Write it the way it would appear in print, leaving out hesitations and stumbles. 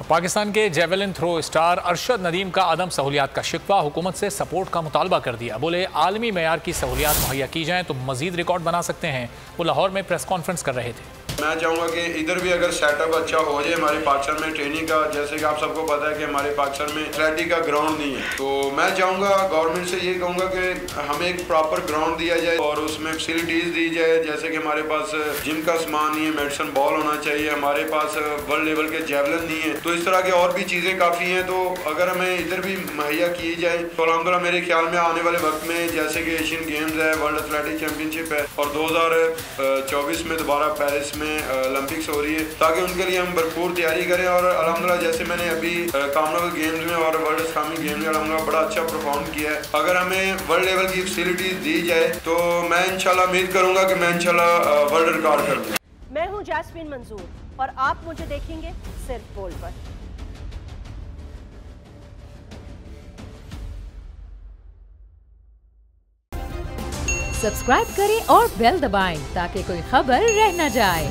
पाकिस्तान के javelin throw star Arshad Nadeem का अदम सहूलियात का शिकवा, हुकूमत से सपोर्ट का मुतालबा कर दिया। बोले आलमी मेयार की सहूलियात मुहैया की जाएँ तो मजीद रिकॉर्ड बना सकते हैं। वो लाहौर में प्रेस कॉन्फ्रेंस कर रहे थे। मैं चाहूँगा कि इधर भी अगर सेटअप अच्छा हो जाए हमारे पाकिस्तान में ट्रेनिंग का, जैसे कि आप सबको पता है कि हमारे पाकिस्तान में एथलेटिक का ग्राउंड नहीं है, तो मैं चाहूँगा गवर्नमेंट से ये कहूँगा कि हमें एक प्रॉपर ग्राउंड दिया जाए और उसमें फैसिलिटीज़ दी जाए। जैसे कि हमारे पास जिम का सामान नहीं है, मेडिसिन बॉल होना चाहिए, हमारे पास वर्ल्ड लेवल के जेवलिन नहीं है, तो इस तरह के और भी चीज़ें काफ़ी हैं। तो अगर हमें इधर भी मुहैया की जाए तो अल्हम्दुलिल्लाह मेरे ख्याल में आने वाले वक्त में जैसे कि एशियन गेम्स है, वर्ल्ड एथलेटिक चैम्पियनशिप है और 2024 में दोबारा पेरिस में ओलंपिक्स हो रही है, ताकि उनके लिए हम भरपूर तैयारी करें। और अल्हम्दुलिल्लाह जैसे मैंने अभी कॉमनवेल्थ गेम्स में और वर्ल्ड इस्लामिक गेम्स में अल्हम्दुलिल्लाह बड़ा अच्छा परफॉर्म किया है। अगर हमें वर्ल्ड लेवल की फैसिलिटीज दी जाए तो मैं इंशाल्लाह उम्मीद करूंगा कि मैं इंशाल्लाह वर्ल्ड रिकॉर्ड कर दूं। मैं हूं जैस्मीन मंजूर और आप मुझे देखेंगे सिर्फ बोल पर। सब्सक्राइब करें और बेल दबाएं ताकि कोई खबर रह न जाए।